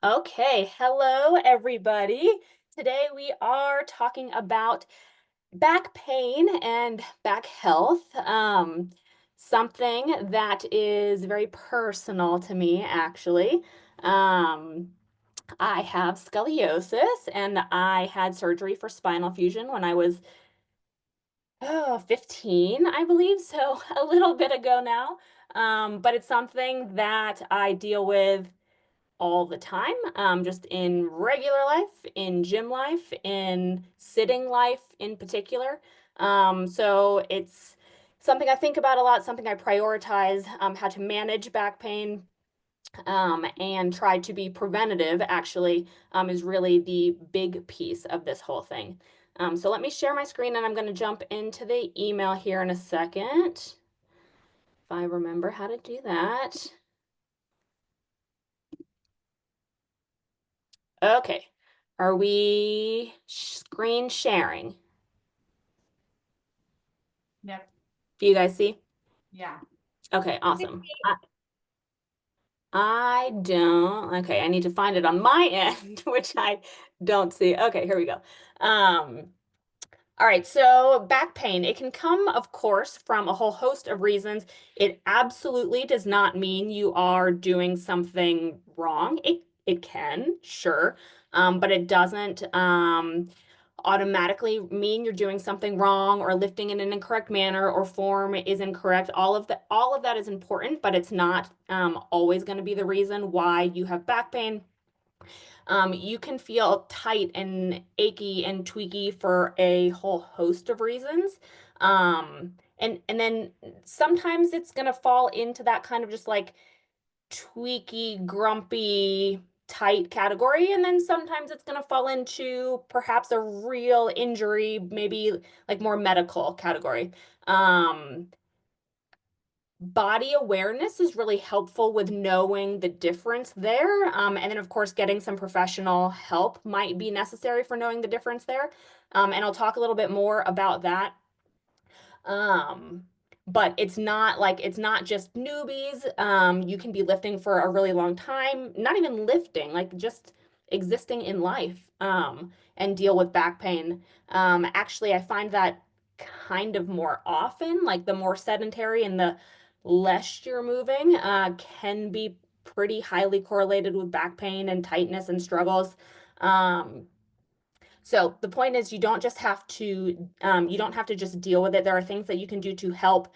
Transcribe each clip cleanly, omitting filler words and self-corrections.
Okay, hello everybody. Today we are talking about back pain and back health. Something that is very personal to me, actually. Um, I have scoliosis and I had surgery for spinal fusion when I was 15, I believe, so a little bit ago now. But it's something that I deal with all the time, just in regular life, in gym life, in sitting life in particular. So it's something I think about a lot, something I prioritize, how to manage back pain, and try to be preventative, actually, is really the big piece of this whole thing. So let me share my screen and I'm going to jump into the email here in a second, if I remember how to do that. Okay. Are we screen sharing? Yep. Do you guys see? Yeah. Okay, awesome. I don't. Okay, I need to find it on my end, which I don't see. Okay, here we go. Um, All right, so back pain, it can come, of course, from a whole host of reasons. It absolutely does not mean you are doing something wrong. It can, sure, but it doesn't automatically mean you're doing something wrong or lifting in an incorrect manner or form is incorrect. All of that is important, but it's not always going to be the reason why you have back pain. You can feel tight and achy and tweaky for a whole host of reasons. And then sometimes it's gonna fall into that kind of just like tweaky, grumpy, tight category. And then sometimes it's gonna fall into perhaps a real injury, maybe like more medical category. Um, Body awareness is really helpful with knowing the difference there. And then, of course, getting some professional help might be necessary for knowing the difference there. And I'll talk a little bit more about that. Um, but it's not just newbies. You can be lifting for a really long time, not even lifting, like just existing in life, and deal with back pain. Actually, I find that kind of more often, like the more sedentary and the less you're moving, can be pretty highly correlated with back pain and tightness and struggles. Um, so the point is, you don't have to just deal with it. There are things that you can do to help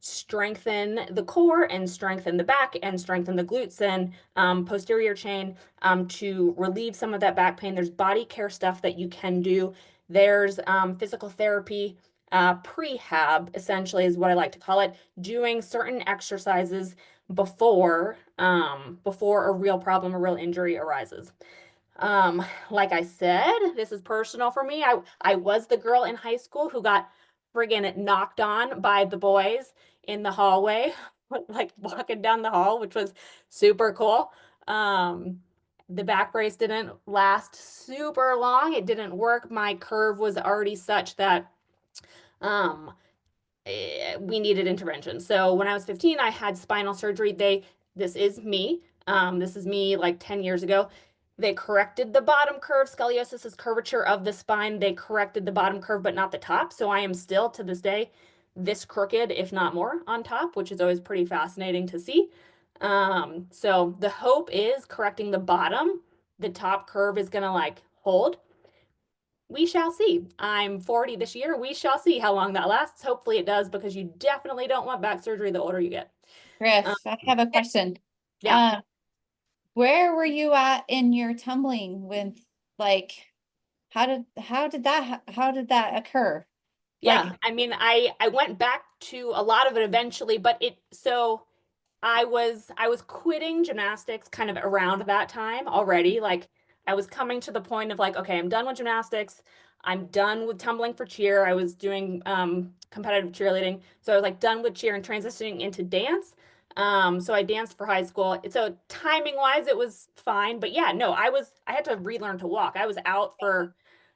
strengthen the core and strengthen the back and strengthen the glutes and posterior chain to relieve some of that back pain. There's body care stuff that you can do. There's physical therapy, prehab, essentially is what I like to call it, doing certain exercises before a real problem, a real injury arises. Like I said, this is personal for me. I was the girl in high school who got friggin' knocked on by the boys in the hallway, like walking down the hall, which was super cool. Um, the back brace didn't last super long. It didn't work. My curve was already such that um we needed intervention. So when I was 15, I had spinal surgery. This is me. This is me like 10 years ago. They corrected the bottom curve. Scoliosis is curvature of the spine. They corrected the bottom curve, but not the top. So I am still to this day this crooked, if not more, on top, which is always pretty fascinating to see. So the hope is correcting the bottom. The top curve is gonna like hold. We shall see. I'm 40 this year. We shall see how long that lasts. Hopefully it does because you definitely don't want back surgery the older you get. Um, Griff, I have a question. yeah. Uh, where were you at in your tumbling with like how did that occur? Yeah. Like, I mean, I went back to a lot of it eventually, but I was quitting gymnastics kind of around that time already. Like I was coming to the point of like, okay, I'm done with gymnastics. I'm done with tumbling for cheer. I was doing competitive cheerleading. So I was like done with cheer and transitioning into dance. So I danced for high school. So timing wise, it was fine. But yeah, no, I had to relearn to walk. I was out for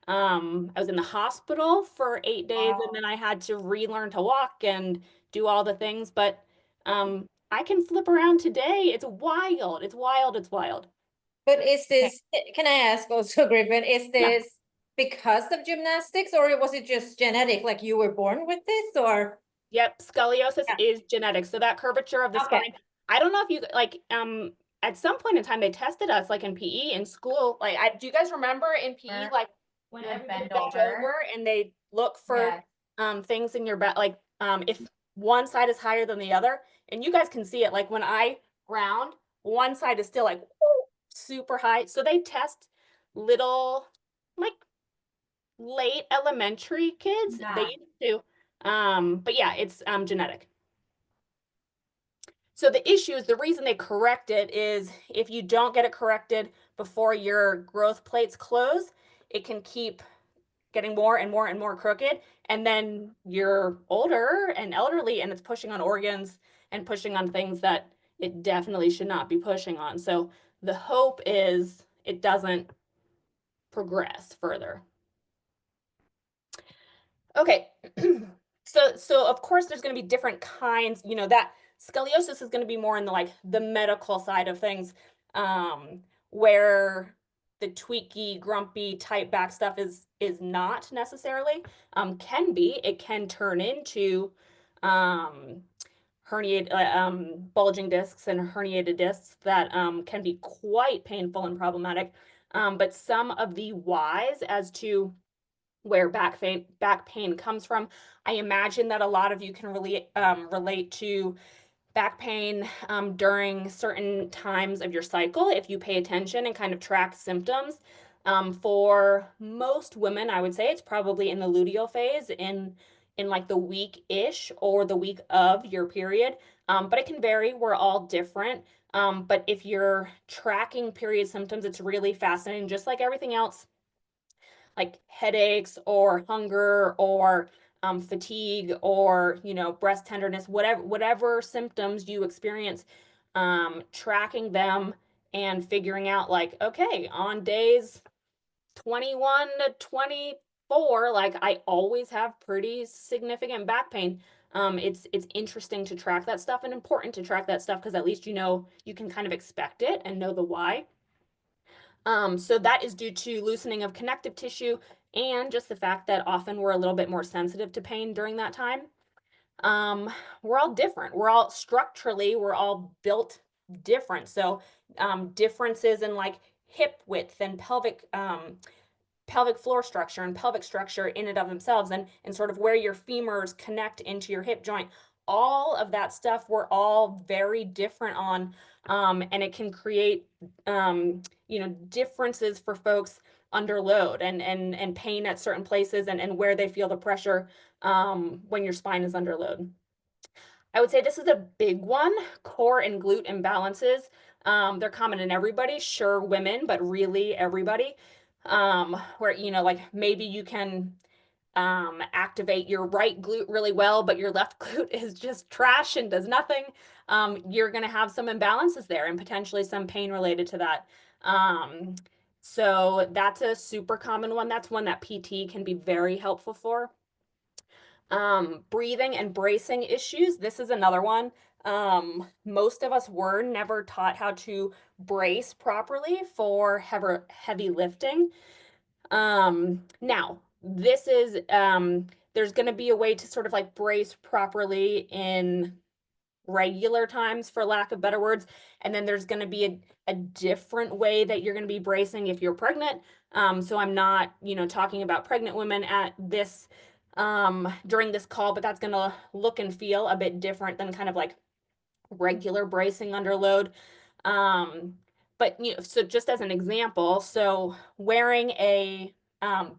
I was in the hospital for 8 days and then I had to relearn to walk and do all the things. But I can flip around today. It's wild. It's wild. It's wild. But is Okay. this, can I ask also, Griffin, is Yeah. this because of gymnastics or was it just genetic, like you were born with this or? Yep, scoliosis Yeah. is genetic. So that curvature of the Okay. spine, I don't know if you like at some point in time they tested us like in PE in school. Like do you guys remember in PE like when You would everybody bend bent over. over and they look for Yeah. things in your back like if one side is higher than the other, and you guys can see it like when I round, one side is still like woo, super high. So they test little like late elementary kids. They Yeah. used to. But yeah, it's genetic. So the issue is the reason they correct it is if you don't get it corrected before your growth plates close, it can keep getting more and more and more crooked. And then you're older and elderly, and it's pushing on organs and pushing on things that it definitely should not be pushing on. So the hope is it doesn't progress further. Okay. So of course there's going to be different kinds, that scoliosis is going to be more in the medical side of things, where the tweaky, grumpy type back stuff is not necessarily, can be. It can turn into um herniated bulging discs and herniated discs that can be quite painful and problematic. But some of the whys as to where back pain comes from. I imagine that a lot of you can relate to back pain during certain times of your cycle if you pay attention and kind of track symptoms. For most women, I would say it's probably in the luteal phase in like the week-ish or the week of your period. But it can vary. We're all different. But if you're tracking period symptoms, it's really fascinating. Just like everything else, like headaches or hunger or fatigue or breast tenderness, whatever symptoms you experience, tracking them and figuring out like, okay, on days 21 to 24, like I always have pretty significant back pain. It's interesting to track that stuff and important to track that stuff because at least you can kind of expect it and know the why. So that is due to loosening of connective tissue and just the fact that often we're a little bit more sensitive to pain during that time. We're all different. We're all built different. So differences in like hip width and pelvic floor structure and pelvic structure in and of themselves, and sort of where your femurs connect into your hip joint, all of that stuff we're all very different on, and it can create differences for folks under load and pain at certain places and where they feel the pressure when your spine is under load. I would say this is a big one. Core and glute imbalances. They're common in everybody, sure, women, but really everybody. Where, like maybe you can activate your right glute really well, but your left glute is just trash and does nothing. You're going to have some imbalances there and potentially some pain related to that. So that's a super common one. That's one that PT can be very helpful for. Breathing and bracing issues. This is another one. Most of us were never taught how to brace properly for heavy lifting. Now, this is there's going to be a way to sort of like brace properly in regular times, for lack of better words. And then there's going to be a different way that you're going to be bracing if you're pregnant. So I'm not, talking about pregnant women at this during this call, but that's going to look and feel a bit different than kind of like regular bracing under load. Um, but so just as an example, so wearing a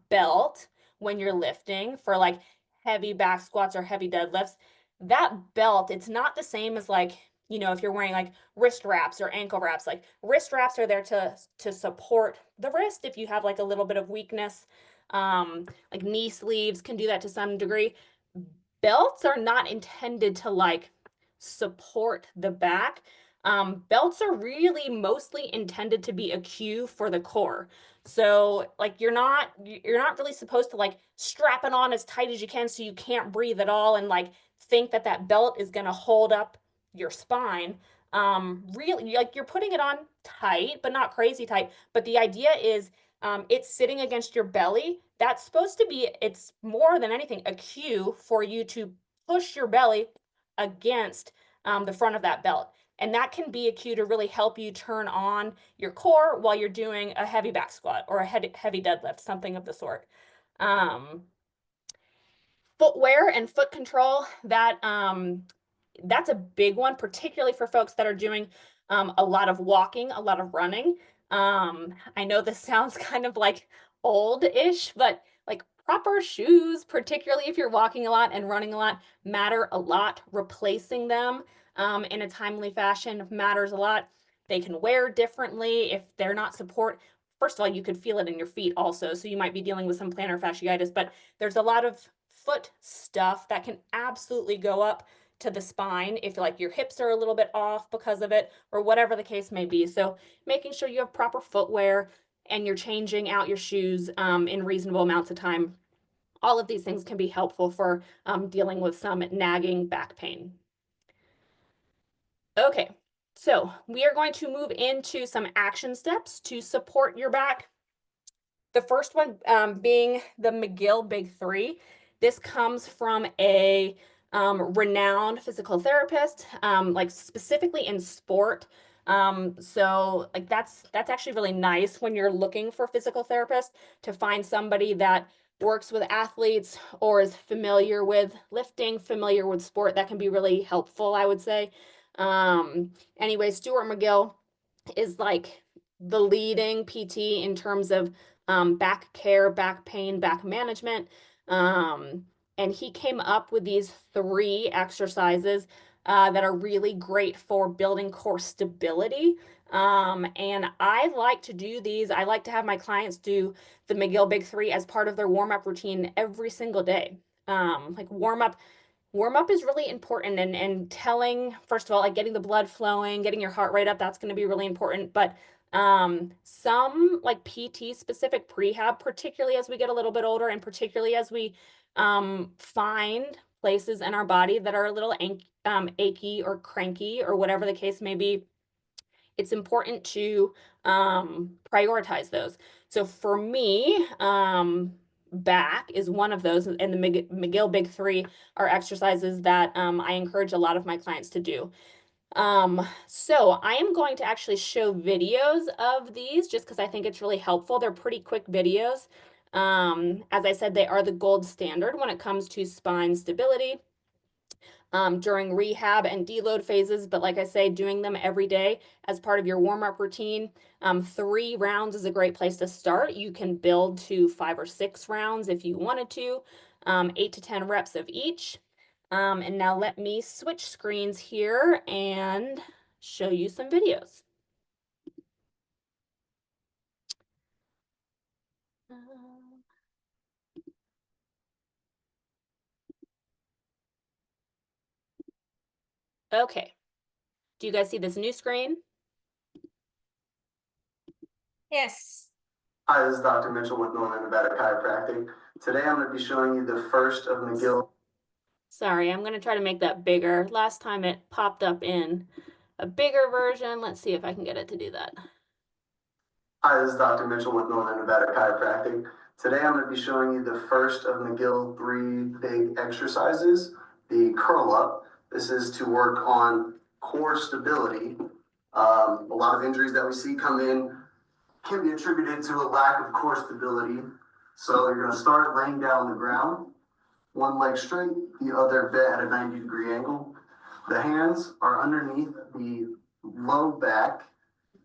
belt when you're lifting for like heavy back squats or heavy deadlifts, that belt, it's not the same as like, if you're wearing like wrist wraps or ankle wraps. Like wrist wraps are there to support the wrist if you have like a little bit of weakness. Like knee sleeves can do that to some degree. Belts are not intended to like support the back. Belts are really mostly intended to be a cue for the core. So like you're not really supposed to like strap it on as tight as you can so you can't breathe at all and like think that that belt is going to hold up your spine, really, like you're putting it on tight, but not crazy tight. But the idea is it's sitting against your belly. That's supposed to be, it's more than anything, a cue for you to push your belly against the front of that belt. And that can be a cue to really help you turn on your core while you're doing a heavy back squat or a heavy deadlift, something of the sort. Footwear and foot control, that's a big one, particularly for folks that are doing a lot of walking, a lot of running. I know this sounds kind of like old-ish, but like proper shoes, particularly if you're walking a lot and running a lot, matter a lot. Replacing them in a timely fashion matters a lot. They can wear differently if they're not support. First of all, you could feel it in your feet also, so you might be dealing with some plantar fasciitis, but there's a lot of foot stuff that can absolutely go up to the spine if like your hips are a little bit off because of it or whatever the case may be. So making sure you have proper footwear and you're changing out your shoes in reasonable amounts of time. All of these things can be helpful for dealing with some nagging back pain. Okay, so we are going to move into some action steps to support your back. The first one being the McGill Big Three. This comes from a renowned physical therapist, like specifically in sport. So like that's actually really nice when you're looking for physical therapists to find somebody that works with athletes or is familiar with lifting, familiar with sport. That can be really helpful, I would say. Anyway, Stuart McGill is like the leading PT in terms of back care, back pain, back management. And he came up with these 3 exercises that are really great for building core stability. And I like to do these. I like to have my clients do the McGill Big Three as part of their warm-up routine every single day. Like warm up is really important, and telling, first of all, like getting the blood flowing, getting your heart rate up, that's going to be really important. But some like PT specific prehab, particularly as we get a little bit older and particularly as we find places in our body that are a little achy or cranky or whatever the case may be, it's important to prioritize those. So for me, back is one of those, and the McGill Big Three are exercises that I encourage a lot of my clients to do. So I am going to actually show videos of these just because I think it's really helpful. They're pretty quick videos. As I said, they are the gold standard when it comes to spine stability during rehab and deload phases. But like I say, doing them every day as part of your warm-up routine. 3 rounds is a great place to start. You can build to 5 or 6 rounds if you wanted to, 8 to 10 reps of each. And now let me switch screens here and show you some videos. Okay, do you guys see this new screen? Yes. Hi, this is Dr. Mitchell with Northern Nevada Chiropractic. Today I'm going to be showing you the first of McGill. Sorry, I'm going to try to make that bigger. Last time it popped up in a bigger version. Let's see if I can get it to do that. Hi, this is Dr. Mitchell with Northern Nevada Chiropractic. Today I'm going to be showing you the first of McGill 3 big exercises, the curl up. This is to work on core stability. A lot of injuries that we see come in can be attributed to a lack of core stability. So you're going to start laying down on the ground, one leg straight, the other bent at a 90-degree angle. The hands are underneath the low back,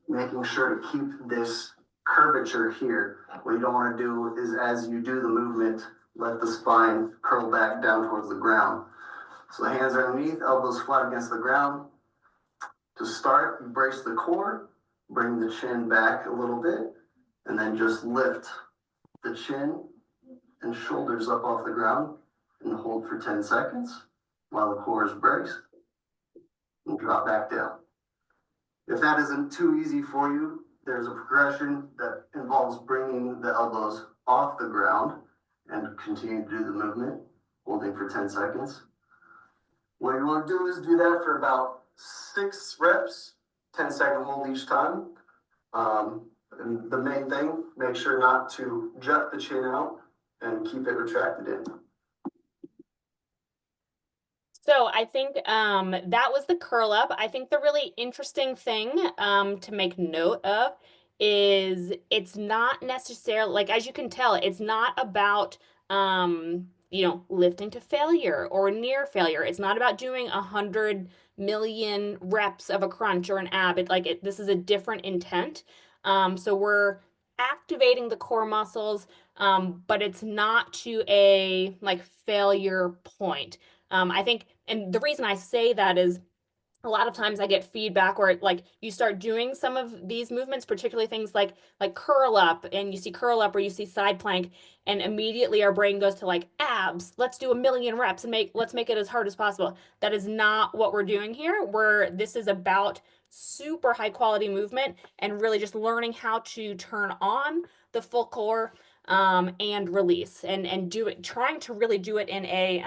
making sure to keep this curvature here. What you don't want to do is, as you do the movement, let the spine curl back down towards the ground. So the hands are underneath, elbows flat against the ground. To start, you brace the core, bring the chin back a little bit, and then just lift the chin and shoulders up off the ground and hold for 10 seconds while the core is braced and drop back down. If that isn't too easy for you, there's a progression that involves bringing the elbows off the ground and continue to do the movement, holding for 10 seconds. What you want to do is do that for about 6 reps, 10-second hold each time. And the main thing, make sure not to jut the chin out and keep it retracted in. So I think that was the curl up. I think the really interesting thing to make note of is it's not necessarily, like, as you can tell, it's not about lifting to failure or near failure. It's not about doing 100 million reps of a crunch or an ab. This is a different intent. So we're activating the core muscles, but it's not to a like failure point. I think, and the reason I say that is a lot of times I get feedback where like you start doing some of these movements, particularly things like curl up, and you see curl up or you see side plank, and immediately our brain goes to like abs. Let's do 1 million reps and let's make it as hard as possible. That is not what we're doing here. This is about super high quality movement and really just learning how to turn on the full core and release and do it, trying to really do it in a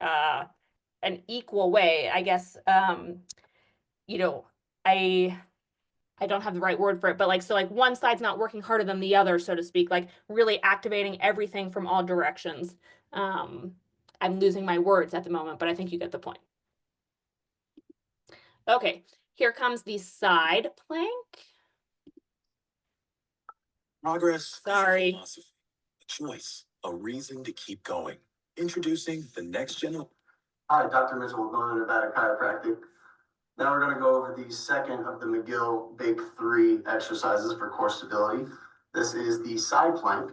uh an equal way, I guess. You know, I I don't have the right word for it, but like so like one side's not working harder than the other, so to speak, like really activating everything from all directions. Um, I'm losing my words at the moment, but I think you get the point. Okay, here comes the side plank. Progress. Sorry. Is a philosophy, a choice, a reason to keep going. Introducing the next generation. Hi, Dr. Mitchell with Northern Nevada Chiropractic. Now we're going to go over the second of the McGill Big 3 exercises for core stability. This is the side plank.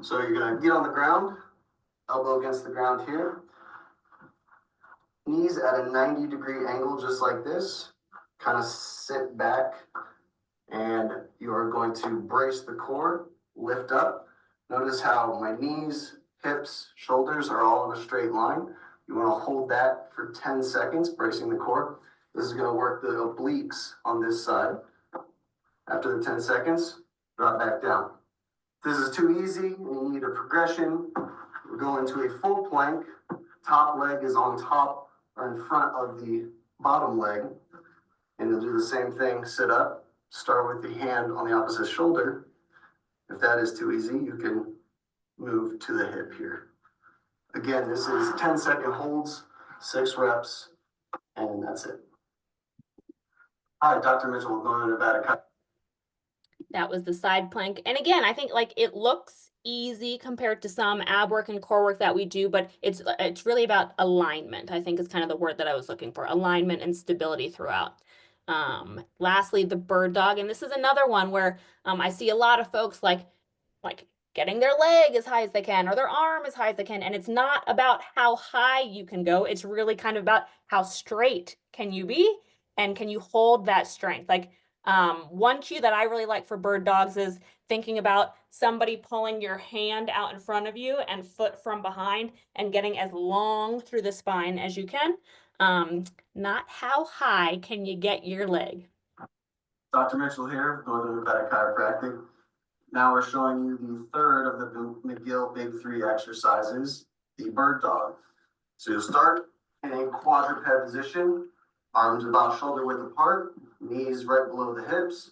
So you're going to get on the ground, elbow against the ground here. Knees at a 90-degree angle, just like this. Kind of sit back, and you are going to brace the core, lift up. Notice how my knees, hips, shoulders are all in a straight line. You want to hold that for 10 seconds, bracing the core. This is going to work the obliques on this side. After the 10 seconds, drop back down. If this is too easy and you need a progression, we're going into a full plank. Top leg is on top or in front of the bottom leg. And you'll do the same thing, sit up, start with the hand on the opposite shoulder. If that is too easy, you can move to the hip here. Again, this is 10-second holds, 6 reps, and that's it. Hi, Dr. Mitchell with Northern Nevada. That was the side plank. And again, I think like it looks easy compared to some ab work and core work that we do, but it's really about alignment. I think is kind of the word that I was looking for, alignment and stability throughout. Lastly, the bird dog. And this is another one where I see a lot of folks like getting their leg as high as they can or their arm as high as they can. And it's not about how high you can go. It's really kind of about how straight can you be and can you hold that strength. Like one cue that I really like for bird dogs is thinking about somebody pulling your hand out in front of you and foot from behind and getting as long through the spine as you can. Not how high can you get your leg. Dr. Mitchell here, Northern Nevada Chiropractic. Now we're showing you the third of the McGill Big 3 exercises, the bird dog. So you'll start in a quadruped position, arms about shoulder width apart, knees right below the hips.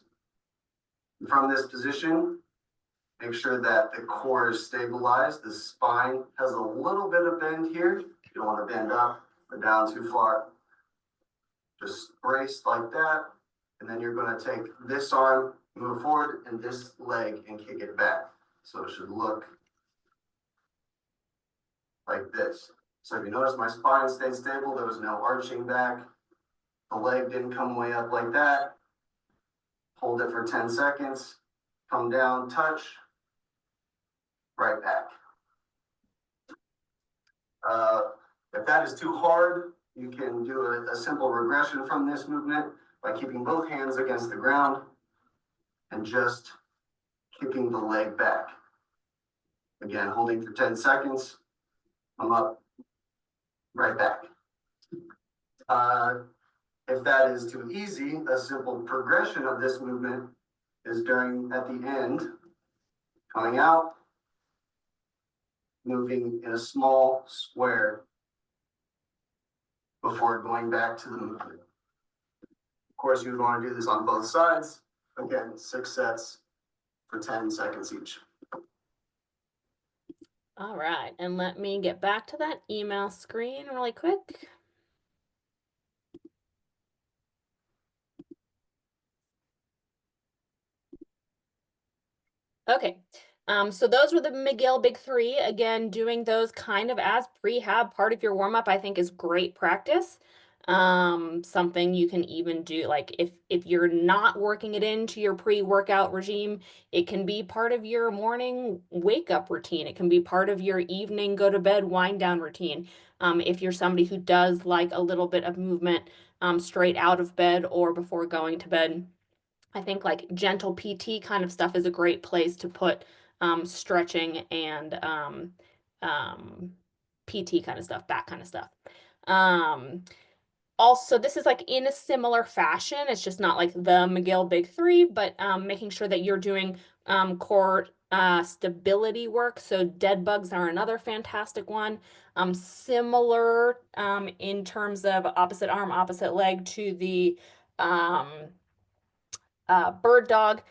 From this position, make sure that the core is stabilized. The spine has a little bit of bend here. You don't want to bend up or down too far. Just brace like that. And then you're going to take this arm, move forward, and this leg and kick it back. So it should look like this. So if you notice my spine stayed stable, there was no arching back. The leg didn't come way up like that. Hold it for 10 seconds. Come down, touch, right back. If that is too hard, you can do a simple regression from this movement by keeping both hands against the ground and just kicking the leg back. Again, holding for 10 seconds, come up, right back. If that is too easy, a simple progression of this movement is at the end, coming out, moving in a small square before going back to the movement. course, you would want to do this on both sides. Again, 6 sets for 10 seconds each. All right, and let me get back to that email screen really quick. Okay, so those were the McGill Big Three. Again, doing those kind of as prehab part of your warm-up, I think is great practice. Something you can even do, like if you're not working it into your pre-workout regime, it can be part of your morning wake-up routine. It can be part of your evening go-to-bed wind-down routine. If you're somebody who does like a little bit of movement straight out of bed or before going to bed. I think like gentle PT kind of stuff is a great place to put stretching and PT kind of stuff, that kind of stuff. Also, this is like in a similar fashion. It's just not like the McGill Big Three, but making sure that you're doing core stability work. So dead bugs are another fantastic one. Similar in terms of opposite arm, opposite leg to the bird dog.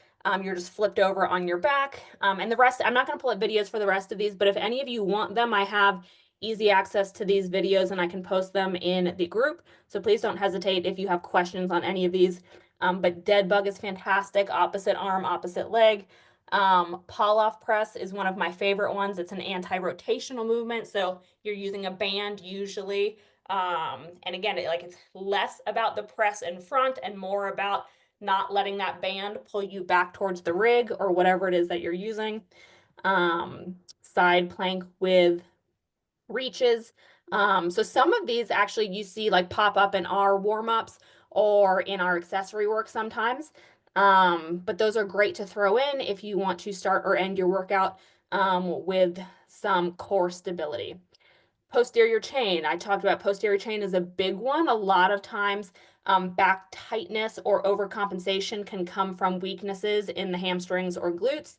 You're just flipped over on your back. And the rest, I'm not going to pull up videos for the rest of these, but if any of you want them, I have easy access to these videos and I can post them in the group. So please don't hesitate if you have questions on any of these. But dead bug is fantastic. Opposite arm, opposite leg. Pull-off press is one of my favorite ones. It's an anti-rotational movement. So you're using a band usually. And again, it's less about the press in front and more about not letting that band pull you back towards the rig or whatever it is that you're using. Side plank with reaches. So some of these actually you see like pop up in our warm-ups or in our accessory work sometimes. But those are great to throw in if you want to start or end your workout with some core stability. Posterior chain. I talked about posterior chain is a big one. A lot of times back tightness or overcompensation can come from weaknesses in the hamstrings or glutes.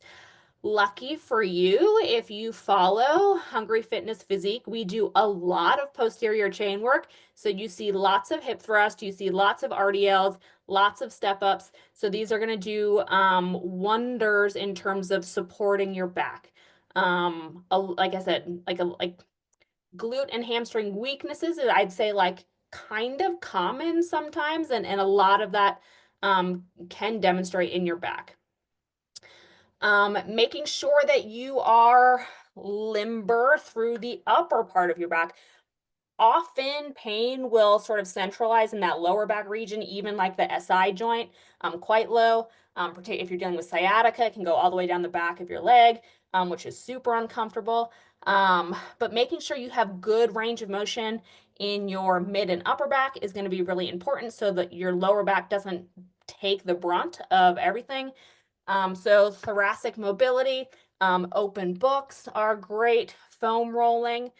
Lucky for you, if you follow Hungry Fitness Physique, we do a lot of posterior chain work. So you see lots of hip thrust, you see lots of RDLs, lots of step ups. So these are going to do wonders in terms of supporting your back. Like I said, like glute and hamstring weaknesses, I'd say like kind of common sometimes, and a lot of that can demonstrate in your back. Making sure that you are limber through the upper part of your back. Often pain will sort of centralize in that lower back region, even like the SI joint, quite low. Particularly if you're dealing with sciatica, it can go all the way down the back of your leg, which is super uncomfortable. But making sure you have good range of motion in your mid and upper back is going to be really important so that your lower back doesn't take the brunt of everything. So thoracic mobility, open books are great. Foam rolling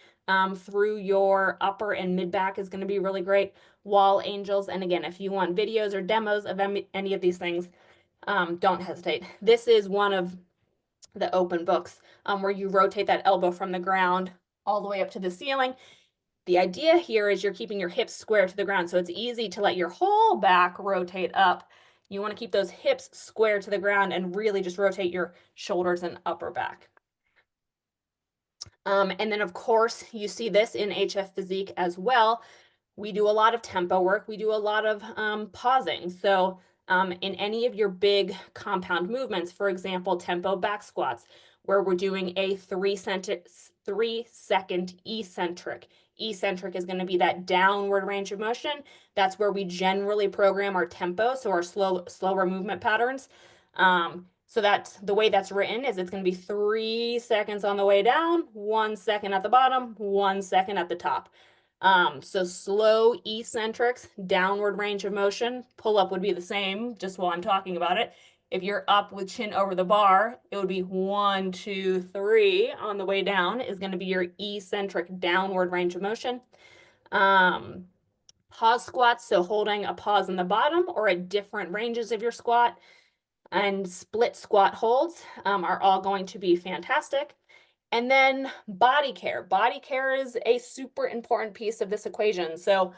through your upper and mid back is going to be really great. Wall angels. And again, if you want videos or demos of any of these things, don't hesitate. This is one of the open books where you rotate that elbow from the ground all the way up to the ceiling. The idea here is you're keeping your hips square to the ground, so it's easy to let your whole back rotate up. You want to keep those hips square to the ground and really just rotate your shoulders and upper back. And then, of course, you see this in HF Physique as well. We do a lot of tempo work. We do a lot of pausing. So in any of your big compound movements, for example, tempo back squats, where we're doing a 3-second eccentric. Eccentric is going to be that downward range of motion. That's where we generally program our tempo, so our slower movement patterns. So that's the way that's written is it's going to be 3 seconds on the way down, 1 second at the bottom, 1 second at the top. So slow eccentrics, downward range of motion. Pull up would be the same, just while I'm talking about it. If you're up with chin over the bar, it would be 1, 2, 3 on the way down is going to be your eccentric downward range of motion. Pause squats, so holding a pause in the bottom or at different ranges of your squat, and split squat holds are all going to be fantastic. And then body care. Body care is a super important piece of this equation. So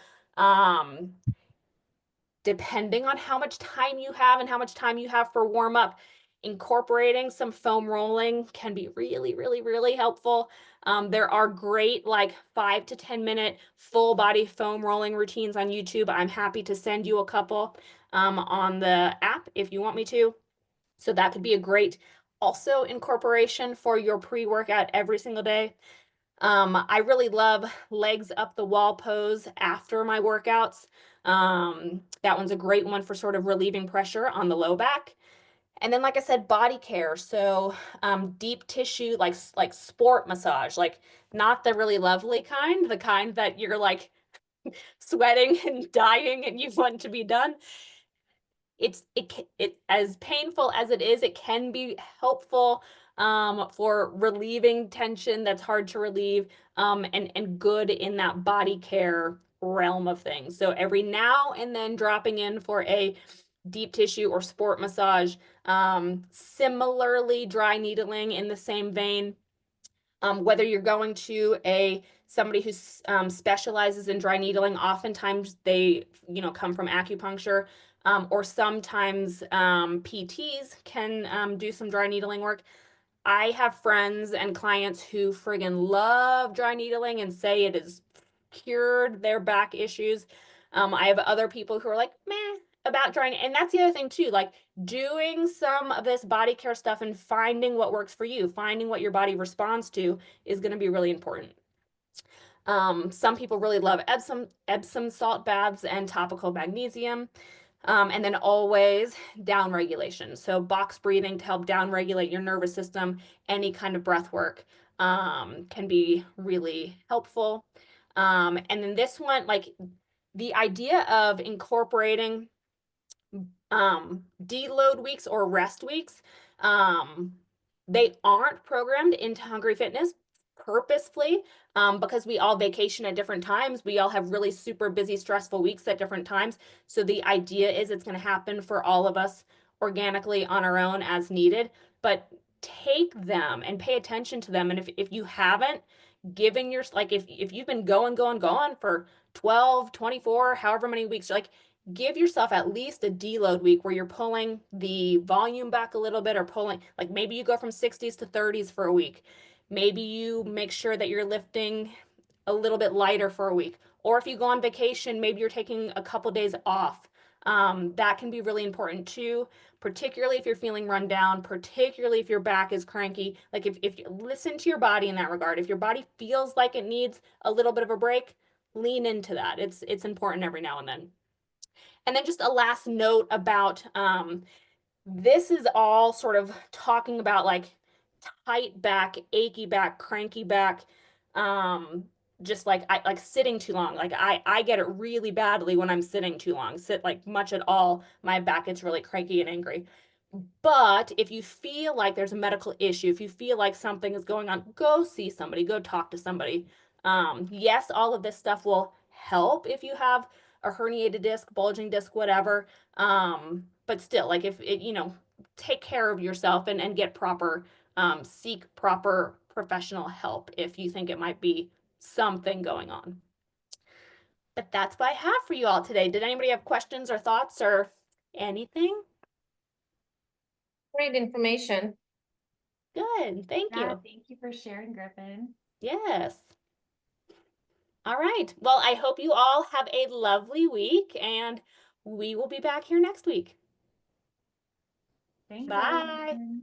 depending on how much time you have and how much time you have for warm up, incorporating some foam rolling can be really, really, really helpful. There are great like 5 to 10 minute full body foam rolling routines on YouTube. I'm happy to send you a couple on the app if you want me to. So that could be a great also incorporation for your pre-workout every single day. I really love legs up the wall pose after my workouts. That one's a great one for sort of relieving pressure on the low back. And then, like I said, body care. So deep tissue, like sport massage, like not the really lovely kind, the kind that you're like sweating and dying and you want to be done. It as painful as it is, it can be helpful for relieving tension that's hard to relieve, and good in that body care realm of things. So every now and then dropping in for a deep tissue or sport massage. Similarly, dry needling in the same vein. Whether you're going to somebody who specializes in dry needling, oftentimes they come from acupuncture, or sometimes PTs can do some dry needling work. I have friends and clients who friggin' love dry needling and say it has cured their back issues. I have other people who are like, meh, about dry, and that's the other thing too, like doing some of this body care stuff and finding what works for you, finding what your body responds to is going to be really important. Some people really love Epsom salt baths and topical magnesium. And then always down regulation. So box breathing to help down regulate your nervous system. Any kind of breath work can be really helpful. And then this one, like the idea of incorporating deload weeks or rest weeks, they aren't programmed into Hungry Fitness purposefully, because we all vacation at different times. We all have really super busy, stressful weeks at different times. So the idea is it's going to happen for all of us organically on our own as needed, but take them and pay attention to them. And if you haven't given your, like if you've been going for 12, 24, however many weeks, like give yourself at least a deload week where you're pulling the volume back a little bit, or pulling, like maybe you go from 60s to 30s for a week. Maybe you make sure that you're lifting a little bit lighter for a week. Or if you go on vacation, maybe you're taking a couple days off. That can be really important too, particularly if you're feeling run down, particularly if your back is cranky. Like if you listen to your body in that regard, if your body feels like it needs a little bit of a break, lean into that. It's important every now and then. And then just a last note about this is all sort of talking about like tight back, achy back, cranky back, just like I like sitting too long. Like I get it really badly when I'm sitting too long. Sit like much at all, my back gets really cranky and angry. But if you feel like there's a medical issue, if you feel like something is going on, go see somebody, go talk to somebody. Yes, all of this stuff will help if you have a herniated disc, bulging disc, whatever. But still, like if it, take care of yourself and get proper, seek proper professional help if you think it might be something going on. But that's what I have for you all today. Did anybody have questions or thoughts or anything? Great information. Good, thank Yeah, you. thank you for sharing, Griffin. Yes. All right. Well, I hope you all have a lovely week, and we will be back here next week. Thanks, Bye. everyone.